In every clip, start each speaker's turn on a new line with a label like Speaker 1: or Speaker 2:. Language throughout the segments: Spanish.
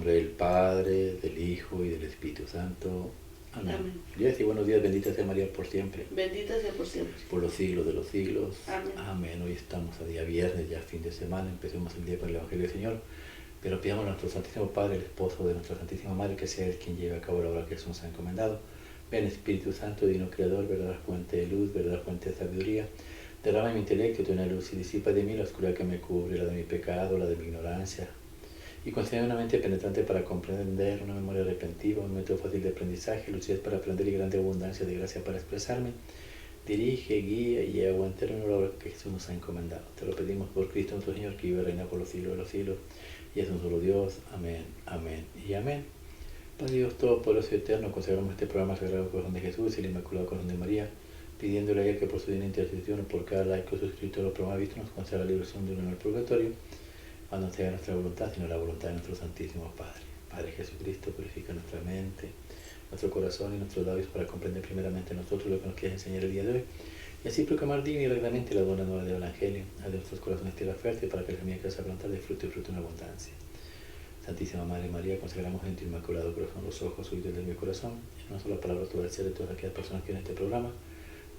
Speaker 1: nombre del Padre, del Hijo y del Espíritu Santo. Amén.
Speaker 2: Amén.
Speaker 1: Yo decía buenos días, bendita sea María por siempre,
Speaker 2: Bendita sea por siempre.
Speaker 1: por los siglos de los siglos.
Speaker 2: Amén.
Speaker 1: Amén. Hoy estamos a día viernes, ya fin de semana, empecemos el día con el Evangelio del Señor. Pero pidamos a nuestro Santísimo Padre, el esposo de nuestra Santísima Madre, que sea Él quien lleve a cabo la obra que Jesús nos ha encomendado. Ven Espíritu Santo, Divino Creador, verdadera fuente de luz, verdadera fuente de sabiduría. Derrama en mi intelecto tu luz y disipa de mí la oscuridad que me cubre, la de mi pecado, la de mi ignorancia. Y concede una mente penetrante para comprender, una memoria repentiva, un método fácil de aprendizaje, lucidez para aprender y grande abundancia de gracia para expresarme. Dirige, guía y aguante en la obra que Jesús nos ha encomendado. Te lo pedimos por Cristo nuestro Señor, que vive y reina por los siglos de los siglos. Y es un solo Dios. Amén, amén y amén. Padre Dios Todopoderoso y Eterno, consagramos este programa al Sagrado Corazón de Jesús y el Inmaculado Corazón de María, pidiéndole a ella que por su divina intercesión por cada laico suscrito lo programa visto nos conceda la liberación de un al purgatorio, a no sea nuestra voluntad, sino la voluntad de nuestro Santísimo Padre. Padre Jesucristo, purifica nuestra mente, nuestro corazón y nuestros labios para comprender primeramente nosotros lo que nos quieres enseñar el día de hoy, y así proclamar digna y rectamente la buena nueva del Evangelio, a nuestros corazones tierra fértil para que la semilla que vas a plantar dé fruto y fruto en abundancia. Santísima Madre María, consagramos en tu inmaculado corazón los ojos, oídos de mi corazón, en una sola palabra todo el ser de todas aquellas personas que en este programa,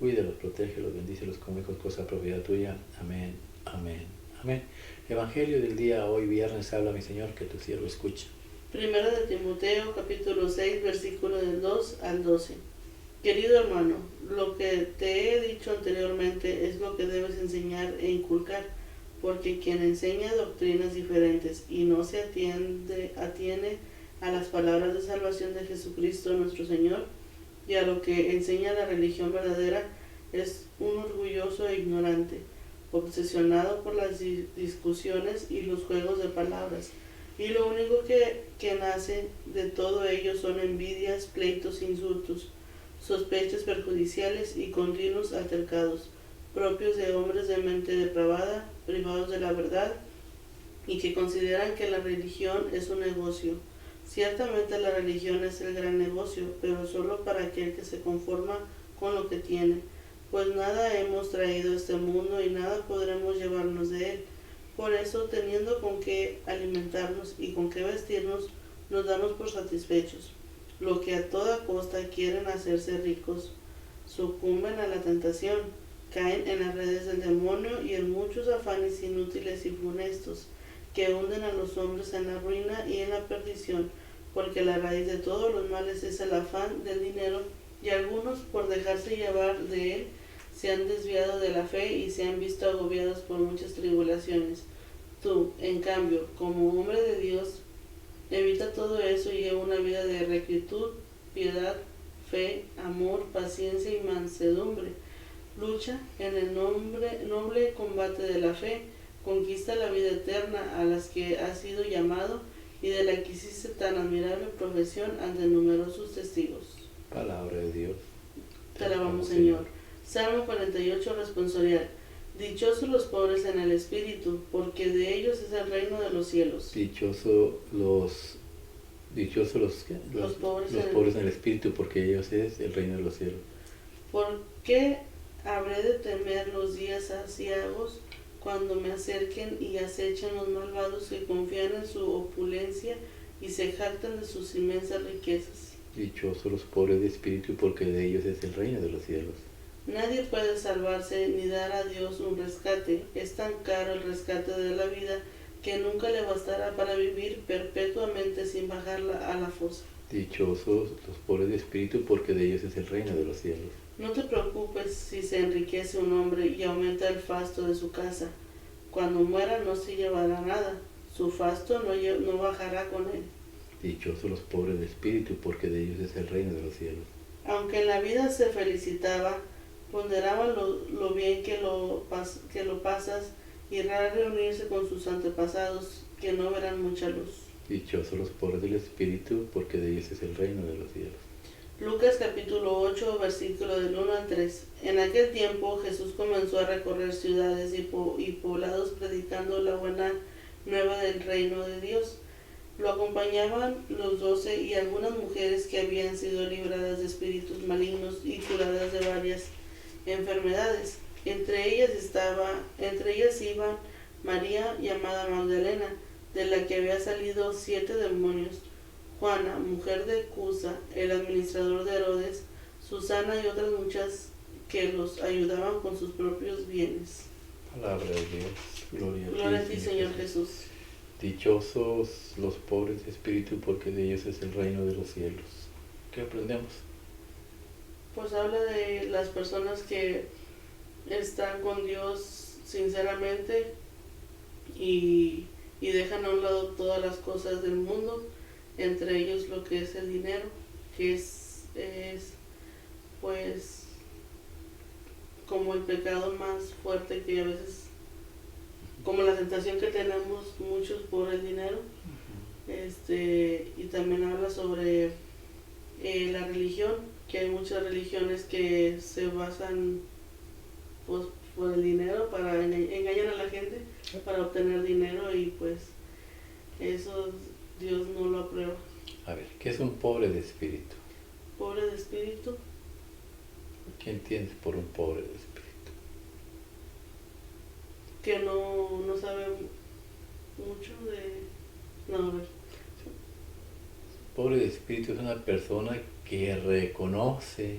Speaker 1: cuídelos, protégelos, bendícelos como hijos, cosa propiedad tuya. Amén, amén, amén. Evangelio del día hoy viernes, habla mi Señor, que tu siervo escucha.
Speaker 2: Primera de Timoteo, capítulo 6, versículo del 2 al 12. Querido hermano, lo que te he dicho anteriormente es lo que debes enseñar e inculcar, porque quien enseña doctrinas diferentes y no se atiene a las palabras de salvación de Jesucristo nuestro Señor y a lo que enseña la religión verdadera es un orgulloso e ignorante, obsesionado por las discusiones y los juegos de palabras, y lo único que nace de todo ello son envidias, pleitos, insultos, sospechas perjudiciales y continuos altercados, propios de hombres de mente depravada, privados de la verdad, y que consideran que la religión es un negocio. Ciertamente la religión es el gran negocio, pero solo para aquel que se conforma con lo que tiene, pues nada hemos traído a este mundo y nada podremos llevarnos de él. Por eso, teniendo con qué alimentarnos y con qué vestirnos, nos damos por satisfechos. Los que a toda costa quieren hacerse ricos sucumben a la tentación, caen en las redes del demonio y en muchos afanes inútiles y funestos, que hunden a los hombres en la ruina y en la perdición, porque la raíz de todos los males es el afán del dinero, y algunos, por dejarse llevar de él, se han desviado de la fe y se han visto agobiados por muchas tribulaciones. Tú, en cambio, como hombre de Dios, evita todo eso y lleva una vida de rectitud, piedad, fe, amor, paciencia y mansedumbre. Lucha en el noble combate de la fe, conquista la vida eterna a las que has sido llamado y de la que hiciste tan admirable profesión ante numerosos testigos.
Speaker 1: Palabra de Dios.
Speaker 2: Te alabamos, Señor. Salmo 48, responsorial. Dichosos los pobres en el espíritu, porque de ellos es el reino de los cielos.
Speaker 1: Dichosos los pobres en el espíritu, porque ellos es el reino de los cielos.
Speaker 2: ¿Por qué habré de temer los días aciagos cuando me acerquen y acechen los malvados que confían en su opulencia y se jactan de sus inmensas riquezas?
Speaker 1: Dichosos los pobres de espíritu, porque de ellos es el reino de los cielos.
Speaker 2: Nadie puede salvarse ni dar a Dios un rescate. Es tan caro el rescate de la vida que nunca le bastará para vivir perpetuamente sin bajarla a la fosa.
Speaker 1: Dichosos los pobres de espíritu, porque de ellos es el reino de los cielos.
Speaker 2: No te preocupes si se enriquece un hombre y aumenta el fasto de su casa. Cuando muera no se llevará nada. Su fasto no bajará con él.
Speaker 1: Dichosos los pobres de espíritu, porque de ellos es el reino de los cielos.
Speaker 2: Aunque en la vida se felicitaba, ponderaba lo bien que lo pasas y rara reunirse con sus antepasados que no verán mucha luz.
Speaker 1: Dichosos los pobres del espíritu, porque de ellos es el reino de los cielos.
Speaker 2: Lucas capítulo 8, versículo del 1 al 3. En aquel tiempo Jesús comenzó a recorrer ciudades y poblados predicando la buena nueva del reino de Dios. Lo acompañaban los 12 y algunas mujeres que habían sido libradas de espíritus malignos y curadas de varias enfermedades. Entre ellas iban María, llamada Magdalena, de la que había salido 7 demonios: Juana, mujer de Cusa, el administrador de Herodes, Susana y otras muchas que los ayudaban con sus propios bienes.
Speaker 1: Palabra de Dios.
Speaker 2: Gloria a ti, Señor Jesús.
Speaker 1: Dichosos los pobres de espíritu, porque de ellos es el reino de los cielos. ¿Qué aprendemos?
Speaker 2: Pues habla de las personas que están con Dios sinceramente y dejan a un lado todas las cosas del mundo, entre ellos lo que es el dinero, que es pues como el pecado más fuerte que a veces, como la tentación que tenemos muchos por el dinero. Y también habla sobre la religión, que hay muchas religiones que se basan pues por el dinero, para engañar a la gente para obtener dinero, y pues eso Dios no lo aprueba.
Speaker 1: A ver, ¿qué es un pobre de espíritu?
Speaker 2: Pobre de espíritu.
Speaker 1: ¿Qué entiendes por un pobre de espíritu?
Speaker 2: Que no sabe mucho de... No, a ver.
Speaker 1: Pobre de espíritu es una persona que reconoce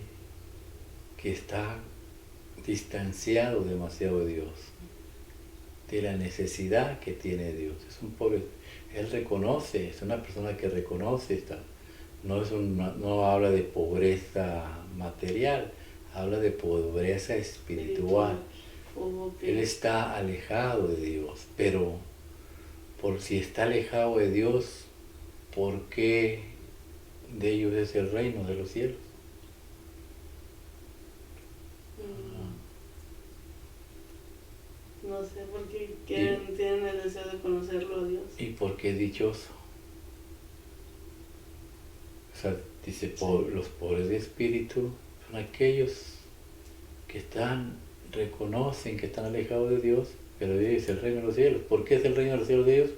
Speaker 1: que está distanciado demasiado de Dios, de la necesidad que tiene Dios. Es un pobre, él reconoce, es una persona que reconoce no habla de pobreza material, habla de pobreza espiritual.
Speaker 2: Okay.
Speaker 1: Él está alejado de Dios, pero por si está alejado de Dios, ¿por qué de ellos es el reino de los cielos?
Speaker 2: No sé, porque tienen el deseo de conocerlo a Dios.
Speaker 1: ¿Y por qué es dichoso? O sea, dice, los pobres de espíritu son aquellos que reconocen que están alejados de Dios, pero de ellos es el reino de los cielos. ¿Por qué es el reino de los cielos de ellos?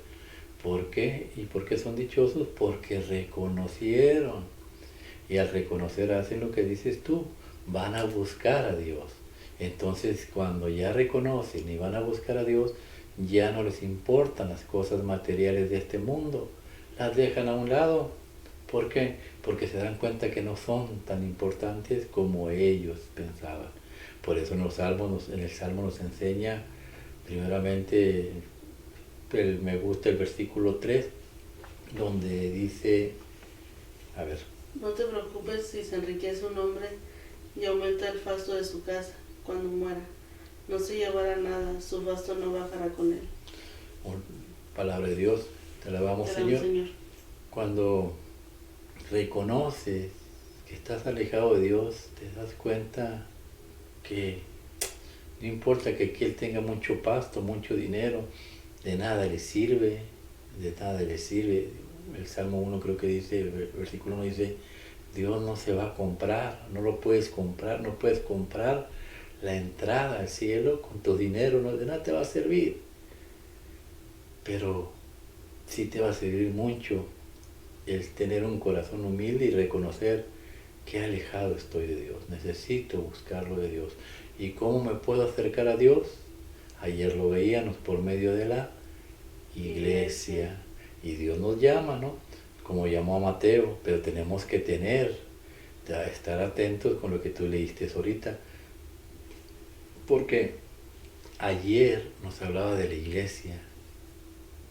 Speaker 1: ¿Por qué? ¿Y por qué son dichosos? Porque reconocieron. Y al reconocer hacen lo que dices tú, van a buscar a Dios. Entonces, cuando ya reconocen y van a buscar a Dios, ya no les importan las cosas materiales de este mundo. Las dejan a un lado. ¿Por qué? Porque se dan cuenta que no son tan importantes como ellos pensaban. Por eso en el Salmo nos enseña, primeramente, me gusta el versículo 3, donde dice, a ver.
Speaker 2: No te preocupes si se enriquece un hombre y aumenta el fasto de su casa cuando muera. No se llevará nada, su fasto no bajará con él.
Speaker 1: Palabra de Dios, te alabamos, Señor. Cuando reconoces que estás alejado de Dios, te das cuenta que no importa que aquí él tenga mucho pasto, mucho dinero, de nada le sirve, de nada le sirve. El Salmo 1 creo que dice, el versículo 1 dice, Dios no se va a comprar, no lo puedes comprar, no puedes comprar la entrada al cielo con tu dinero, no, de nada te va a servir. Pero sí te va a servir mucho el tener un corazón humilde y reconocer que alejado estoy de Dios, necesito buscarlo de Dios. ¿Y cómo me puedo acercar a Dios? Ayer lo veíamos por medio de la iglesia. Y Dios nos llama, ¿no? Como llamó a Mateo, pero tenemos que estar atentos con lo que tú leíste ahorita. Porque ayer nos hablaba de la iglesia,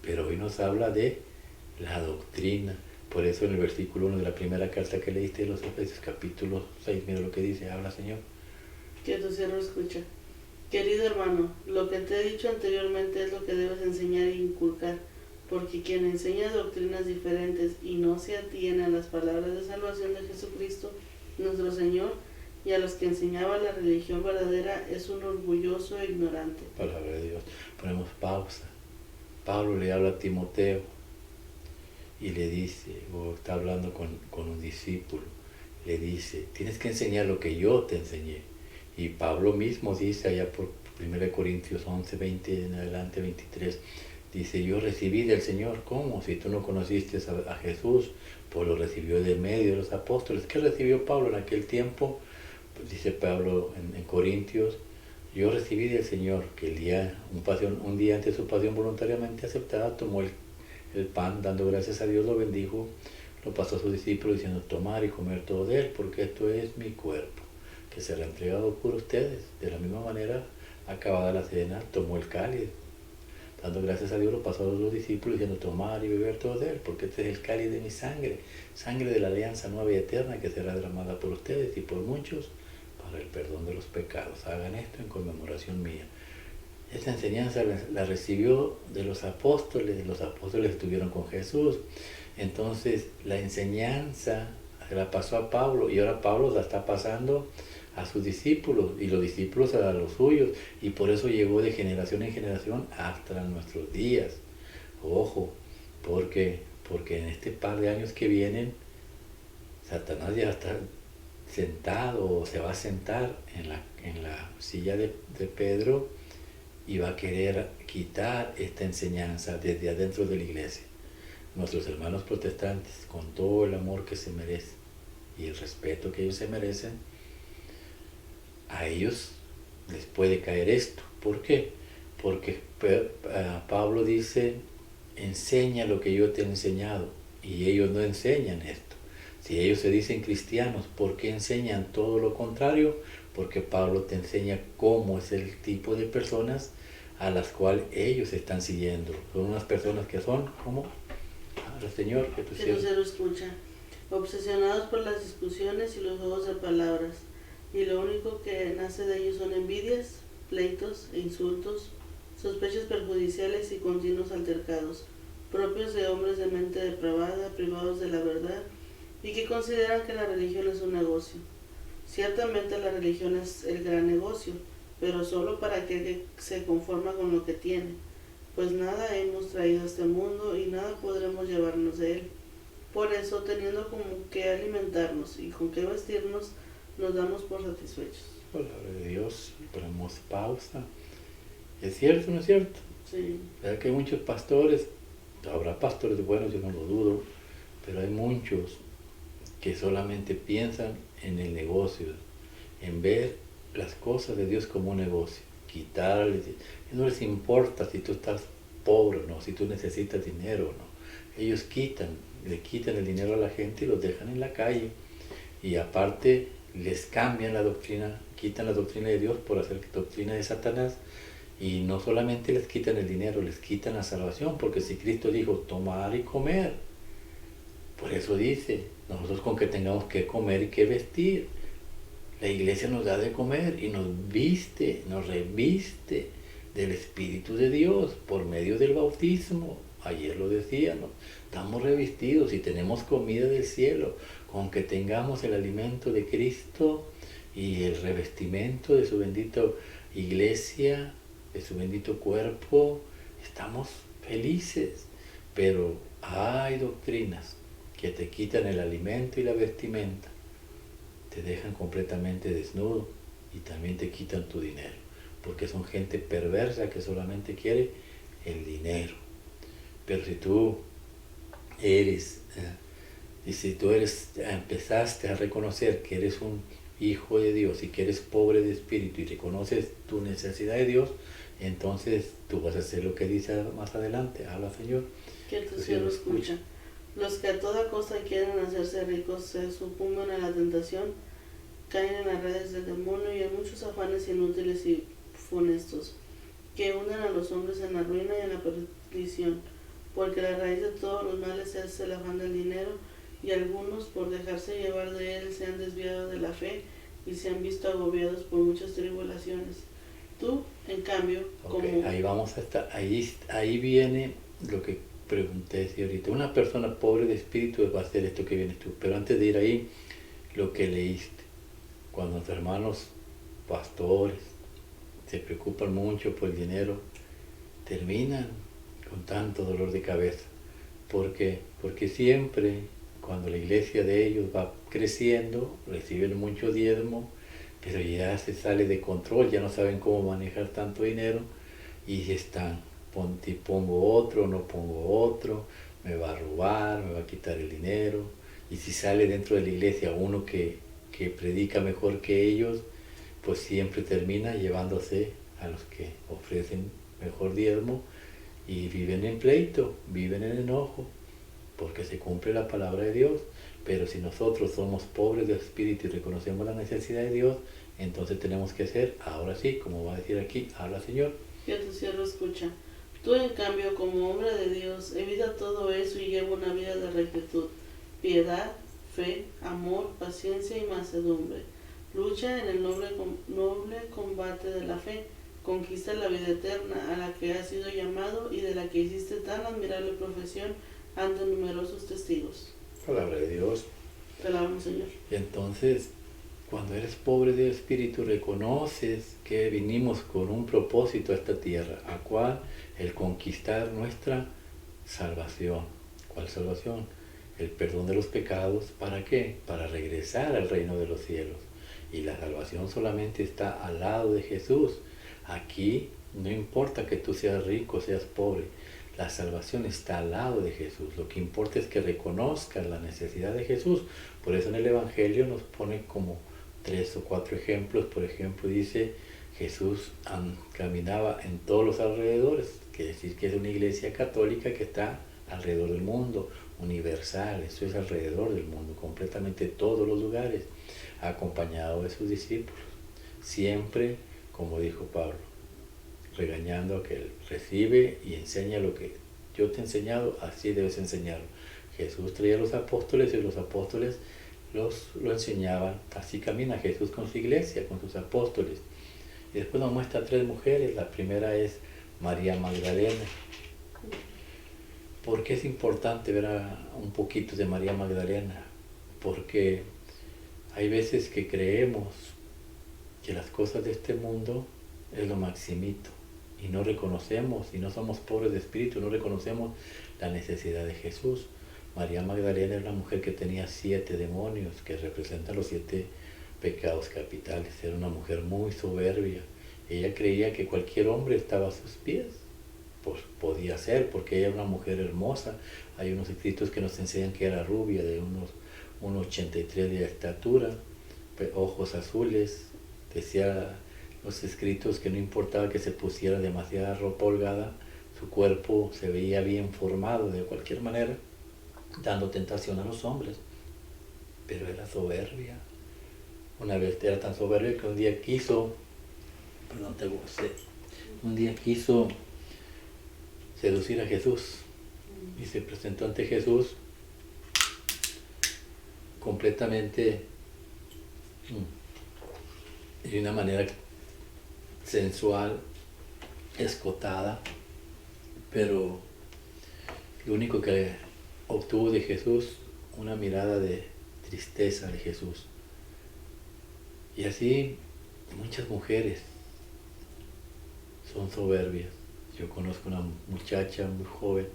Speaker 1: pero hoy nos habla de la doctrina. Por eso en el versículo 1 de la primera carta que leíste de los Efesios, capítulo 6, mira lo que dice, habla, Señor.
Speaker 2: Que tu siervo escucha. Querido hermano, lo que te he dicho anteriormente es lo que debes enseñar e inculcar, porque quien enseña doctrinas diferentes y no se atiene a las palabras de salvación de Jesucristo, nuestro Señor, y a los que enseñaba la religión verdadera, es un orgulloso e ignorante.
Speaker 1: Palabra de Dios. Ponemos pausa. Pablo le habla a Timoteo y le dice, o está hablando con un discípulo, le dice, tienes que enseñar lo que yo te enseñé. Y Pablo mismo dice allá por 1 Corintios 11, 20 en adelante, 23, dice, yo recibí del Señor. ¿Cómo? Si tú no conociste a Jesús, pues lo recibió de medio de los apóstoles. ¿Qué recibió Pablo en aquel tiempo? Pues dice Pablo en Corintios, yo recibí del Señor que un día antes de su pasión voluntariamente aceptada, tomó el pan, dando gracias a Dios, lo bendijo, lo pasó a sus discípulos diciendo: tomar y comer todo de él, porque esto es mi cuerpo, que será entregado por ustedes. De la misma manera, acabada la cena, tomó el cáliz, dando gracias a Dios, lo pasó a los discípulos diciendo: tomar y beber todo de él, porque este es el cáliz de mi sangre, sangre de la alianza nueva y eterna, que será derramada por ustedes y por muchos para el perdón de los pecados. Hagan esto en conmemoración mía. Esta enseñanza la recibió de los apóstoles estuvieron con Jesús. Entonces la enseñanza se la pasó a Pablo, y ahora Pablo la está pasando a sus discípulos, y los discípulos a los suyos, y por eso llegó de generación en generación hasta nuestros días. Ojo, porque en este par de años que vienen, Satanás ya está sentado, o se va a sentar en la silla de Pedro, y va a querer quitar esta enseñanza desde adentro de la iglesia. Nuestros hermanos protestantes, con todo el amor que se merecen y el respeto que ellos se merecen, a ellos les puede caer esto. ¿Por qué? Porque Pablo dice: enseña lo que yo te he enseñado, y ellos no enseñan esto. Si ellos se dicen cristianos, ¿por qué enseñan todo lo contrario? Porque Pablo te enseña cómo es el tipo de personas a las cuales ellos están siguiendo. Son unas personas que son como el Señor, que tu
Speaker 2: no se lo escucha, obsesionados por las discusiones y los juegos de palabras, y lo único que nace de ellos son envidias, pleitos e insultos, sospechas perjudiciales y continuos altercados, propios de hombres de mente depravada, privados de la verdad, y que consideran que la religión es un negocio. Ciertamente la religión es el gran negocio, pero solo para aquel que se conforma con lo que tiene, pues nada hemos traído a este mundo y nada podremos llevarnos de él. Por eso, teniendo con qué alimentarnos y con qué vestirnos, nos damos por satisfechos.
Speaker 1: Palabra de Dios. Ponemos pausa. ¿Es cierto o no es cierto?
Speaker 2: Sí.
Speaker 1: ¿Verdad que hay muchos pastores? Habrá pastores buenos, yo no lo dudo, pero hay muchos que solamente piensan en el negocio, en ver las cosas de Dios como un negocio, quitarles, no les importa si tú estás pobre o no, si tú necesitas dinero o no. Ellos le quitan el dinero a la gente y los dejan en la calle, y aparte les cambian la doctrina, quitan la doctrina de Dios por hacer doctrina de Satanás, y no solamente les quitan el dinero, les quitan la salvación, porque si Cristo dijo tomar y comer, por eso dice, nosotros con que tengamos que comer y que vestir, la iglesia nos da de comer y nos viste, nos reviste del Espíritu de Dios por medio del bautismo. Ayer lo decíamos, estamos revestidos y tenemos comida del cielo. Con que tengamos el alimento de Cristo y el revestimiento de su bendita iglesia, de su bendito cuerpo, estamos felices. Pero hay doctrinas que te quitan el alimento y la vestimenta, te dejan completamente desnudo, y también te quitan tu dinero, porque son gente perversa que solamente quiere el dinero. Pero si tú empezaste a reconocer que eres un hijo de Dios y que eres pobre de espíritu y reconoces tu necesidad de Dios, entonces tú vas a hacer lo que dice más adelante. Habla, Señor.
Speaker 2: Que tu cielo escucha. Los que a toda costa quieren hacerse ricos se sucumben a la tentación, caen en las redes del demonio y en muchos afanes inútiles y funestos, que hunden a los hombres en la ruina y en la perdición, porque la raíz de todos los males es el afán del dinero, y algunos, por dejarse llevar de él, se han desviado de la fe y se han visto agobiados por muchas tribulaciones. Tú, en cambio, como...
Speaker 1: Ahí vamos a estar, ahí viene lo que pregunté ahorita. Una persona pobre de espíritu va a hacer esto que vienes tú, pero antes de ir ahí, lo que leíste, cuando los hermanos pastores se preocupan mucho por el dinero, terminan con tanto dolor de cabeza. ¿Por qué? Porque siempre, cuando la iglesia de ellos va creciendo, reciben mucho diezmo, pero ya se sale de control, ya no saben cómo manejar tanto dinero, y están, pongo otro, no pongo otro, me va a robar, me va a quitar el dinero. Y si sale dentro de la iglesia uno que predica mejor que ellos, pues siempre termina llevándose a los que ofrecen mejor diezmo, y viven en pleito, viven en enojo, porque se cumple la palabra de Dios. Pero si nosotros somos pobres de espíritu y reconocemos la necesidad de Dios, entonces tenemos que ser, ahora sí, como va a decir aquí, habla Señor.
Speaker 2: Que tu siervo escucha. Tú, en cambio, como hombre de Dios, evita todo eso y lleva una vida de rectitud, piedad, fe, amor, paciencia y mansedumbre. Lucha en el noble combate de la fe. Conquista la vida eterna a la que has sido llamado y de la que hiciste tan admirable profesión ante numerosos testigos.
Speaker 1: Palabra de Dios.
Speaker 2: Te alabamos, Señor.
Speaker 1: Entonces, cuando eres pobre de espíritu, reconoces que vinimos con un propósito a esta tierra, a cual el conquistar nuestra salvación. ¿Cuál salvación? El perdón de los pecados. ¿Para qué? Para regresar al reino de los cielos. Y la salvación solamente está al lado de Jesús. Aquí no importa que tú seas rico o seas pobre, la salvación está al lado de Jesús. Lo que importa es que reconozcas la necesidad de Jesús. Por eso en el Evangelio nos pone como 3 o 4 ejemplos. Por ejemplo, dice, Jesús caminaba en todos los alrededores. Quiere decir que es una iglesia católica que está alrededor del mundo, universal. Eso es alrededor del mundo, completamente todos los lugares, acompañado de sus discípulos. Siempre, como dijo Pablo, regañando a que recibe y enseña lo que yo te he enseñado, así debes enseñarlo. Jesús traía a los apóstoles y los apóstoles lo enseñaban. Así camina Jesús con su iglesia, con sus apóstoles. Y después nos muestra 3 mujeres. La primera es María Magdalena. ¿Por qué es importante ver un poquito de María Magdalena? Porque hay veces que creemos que las cosas de este mundo es lo maximito y no reconocemos, y no somos pobres de espíritu, no reconocemos la necesidad de Jesús. María Magdalena era una mujer que tenía 7 demonios que representan los 7 pecados capitales. Era una mujer muy soberbia. Ella creía que cualquier hombre estaba a sus pies. Pues podía ser, porque ella era una mujer hermosa. Hay unos escritos que nos enseñan que era rubia, de unos 1,83 de estatura, ojos azules. Decía los escritos que no importaba que se pusiera demasiada ropa holgada, su cuerpo se veía bien formado de cualquier manera, dando tentación a los hombres. Pero era soberbia. Una vez era tan soberbia que un día quiso seducir a Jesús y se presentó ante Jesús completamente de una manera sensual, escotada, pero lo único que obtuvo de Jesús, una mirada de tristeza de Jesús. Y así muchas mujeres son soberbias. Yo conozco una muchacha muy joven,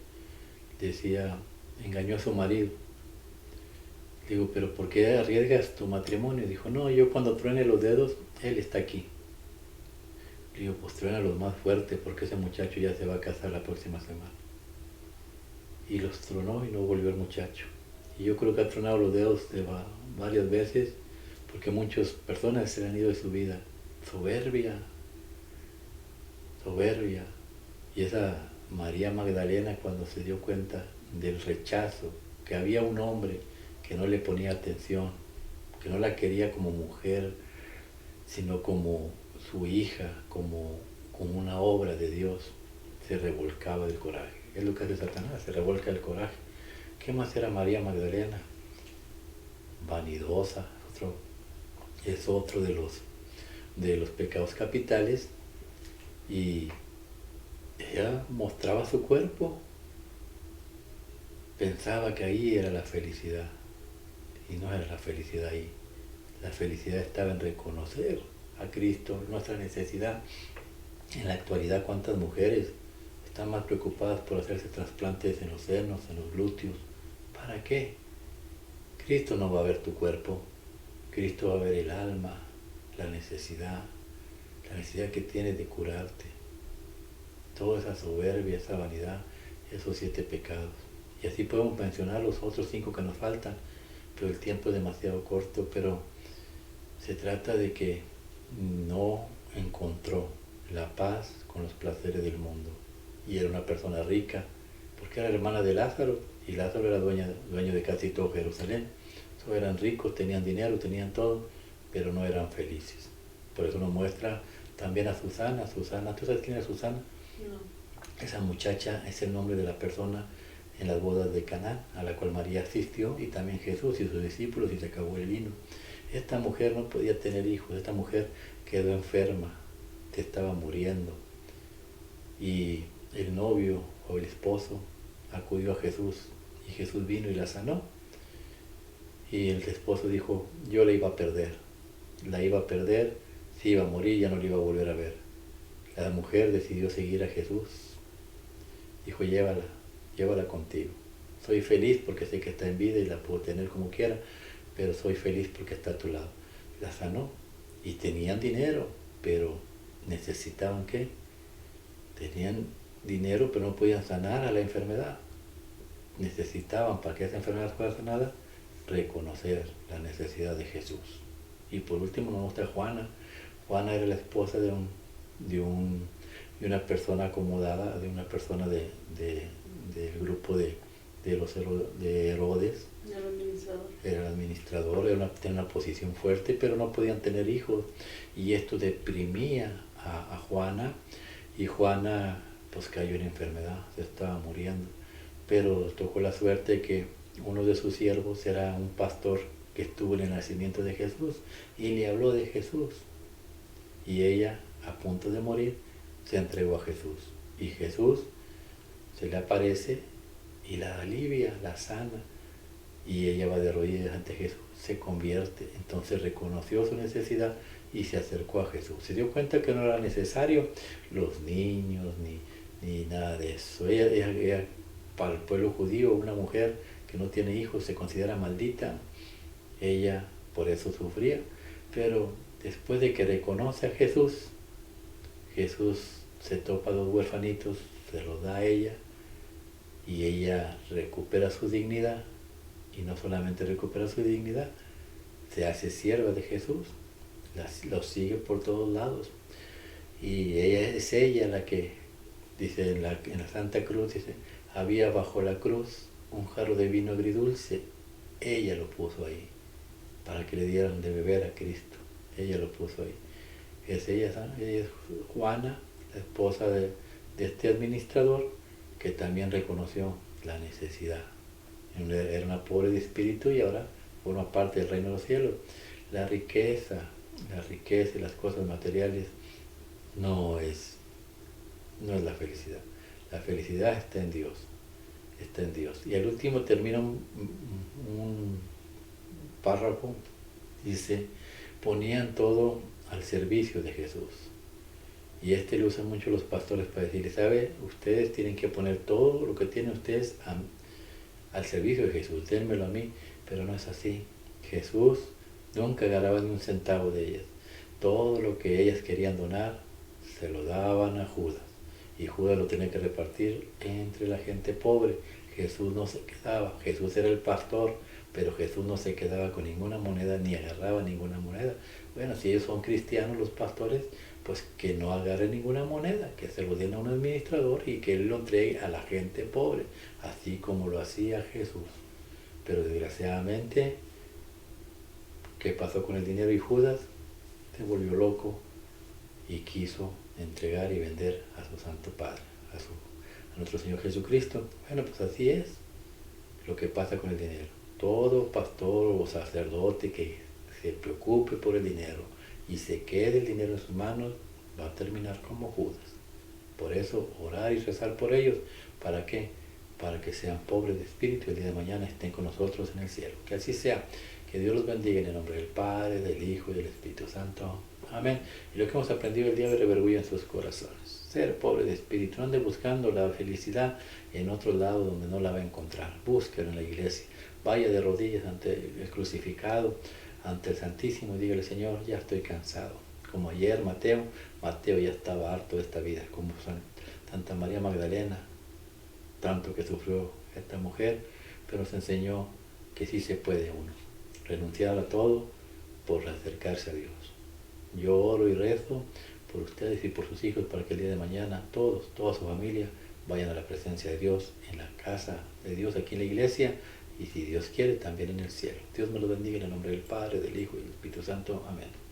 Speaker 1: decía, engañó a su marido. Digo, pero ¿por qué arriesgas tu matrimonio? Dijo, no, yo cuando truene los dedos, él está aquí. Digo, pues truena los más fuertes, porque ese muchacho ya se va a casar la próxima semana. Y los tronó y no volvió el muchacho. Y yo creo que ha tronado los dedos varias veces, porque muchas personas se han ido de su vida. Soberbia. Y esa María Magdalena, cuando se dio cuenta del rechazo, que había un hombre que no le ponía atención, que no la quería como mujer, sino como su hija, como una obra de Dios, se revolcaba del coraje. Es lo que hace Satanás, se revolca del coraje. ¿Qué más era María Magdalena? Vanidosa, es otro de los pecados capitales, y ella mostraba su cuerpo, pensaba que ahí era la felicidad, y no era la felicidad ahí. La felicidad estaba en reconocer a Cristo, nuestra necesidad. En la actualidad, ¿cuántas mujeres están más preocupadas por hacerse trasplantes en los senos, en los glúteos? ¿Para qué? Cristo no va a ver tu cuerpo, Cristo va a ver el alma, la necesidad que tienes de curarte. Toda esa soberbia, esa vanidad, esos 7 pecados. Y así podemos mencionar los otros 5 que nos faltan, pero el tiempo es demasiado corto. Pero se trata de que no encontró la paz con los placeres del mundo. y era una persona rica, porque era hermana de Lázaro, y Lázaro era dueño de casi todo Jerusalén. Todos eran ricos, tenían dinero, tenían todo, pero no eran felices. Por eso nos muestra también a Susana. Susana, ¿tú sabes quién es Susana?
Speaker 2: No.
Speaker 1: Esa muchacha es el nombre de la persona en las bodas de Caná, a la cual María asistió, y también Jesús y sus discípulos, y se acabó el vino. Esta mujer no podía tener hijos, esta mujer quedó enferma, se estaba muriendo. Y el novio o el esposo acudió a Jesús, y Jesús vino y la sanó. Y el esposo dijo, yo la iba a perder, se iba a morir, ya no la iba a volver a ver. La mujer decidió seguir a Jesús, dijo, llévala contigo. Soy feliz porque sé que está en vida y la puedo tener como quiera, pero soy feliz porque está a tu lado. La sanó y tenían dinero, pero necesitaban ¿qué? Tenían dinero, pero no podían sanar a la enfermedad. Necesitaban, para que esa enfermedad fuera sanada, reconocer la necesidad de Jesús. Y por último nos muestra Juana. Juana era la esposa de una persona acomodada, de una persona del grupo de Herodes. Era el administrador, tenía una posición fuerte, pero no podían tener hijos. Y esto deprimía a Juana, y Juana pues cayó en enfermedad, se estaba muriendo. Pero tocó la suerte que uno de sus siervos era un pastor que estuvo en el nacimiento de Jesús y le habló de Jesús. Y ella, a punto de morir, se entregó a Jesús. Y Jesús se le aparece y la alivia, la sana. Y ella va de rodillas ante Jesús, se convierte. Entonces reconoció su necesidad y se acercó a Jesús. Se dio cuenta que no era necesario los niños ni nada de eso. Ella, para el pueblo judío, una mujer que no tiene hijos se considera maldita. Ella por eso sufría. Pero después de que reconoce a Jesús, Jesús se topa a 2 huerfanitos, se los da a ella, y ella recupera su dignidad. Y no solamente recupera su dignidad, se hace sierva de Jesús, lo sigue por todos lados. Y es ella la que, dice en la Santa Cruz, dice, había bajo la cruz un jarro de vino agridulce, ella lo puso ahí, para que le dieran de beber a Cristo, ella lo puso ahí. Ella es Juana, la esposa de este administrador, que también reconoció la necesidad. Era una pobre de espíritu y ahora forma parte del reino de los cielos. La riqueza y las cosas materiales no es la felicidad. La felicidad está en Dios. Y al último termina un párrafo, dice, ponían todo al servicio de Jesús. Y lo usan mucho los pastores para decirle, ¿sabe? Ustedes tienen que poner todo lo que tienen ustedes al servicio de Jesús, dénmelo a mí. Pero no es así. Jesús nunca agarraba ni un centavo de ellas. Todo lo que ellas querían donar, se lo daban a Judas. Y Judas lo tenía que repartir entre la gente pobre. Jesús no se quedaba. Jesús era el pastor, pero Jesús no se quedaba con ninguna moneda, ni agarraba ninguna moneda. Bueno, si ellos son cristianos, los pastores, pues que no agarre ninguna moneda, que se lo den a un administrador y que él lo entregue a la gente pobre, así como lo hacía Jesús. Pero desgraciadamente, ¿qué pasó con el dinero? Y Judas se volvió loco y quiso entregar y vender a su Santo Padre, a nuestro Señor Jesucristo. Bueno, pues así es lo que pasa con el dinero. Todo pastor o sacerdote que se preocupe por el dinero y se quede el dinero en sus manos, va a terminar como Judas. Por eso, orar y rezar por ellos. ¿Para qué? Para que sean pobres de espíritu y el día de mañana estén con nosotros en el cielo. Que así sea. Que Dios los bendiga en el nombre del Padre, del Hijo y del Espíritu Santo. Amén. Y lo que hemos aprendido el día de hoy revergüenza en sus corazones. Ser pobre de espíritu. No ande buscando la felicidad en otro lado donde no la va a encontrar. Búsquelo en la iglesia. Vaya de rodillas ante el crucificado, ante el Santísimo, y dígale, Señor, ya estoy cansado. Como ayer Mateo ya estaba harto de esta vida, como Santa María Magdalena, tanto que sufrió esta mujer, pero nos enseñó que sí se puede uno renunciar a todo por acercarse a Dios. Yo oro y rezo por ustedes y por sus hijos para que el día de mañana toda su familia vayan a la presencia de Dios en la casa de Dios, aquí en la iglesia, y si Dios quiere, también en el cielo. Dios me los bendiga en el nombre del Padre, del Hijo y del Espíritu Santo. Amén.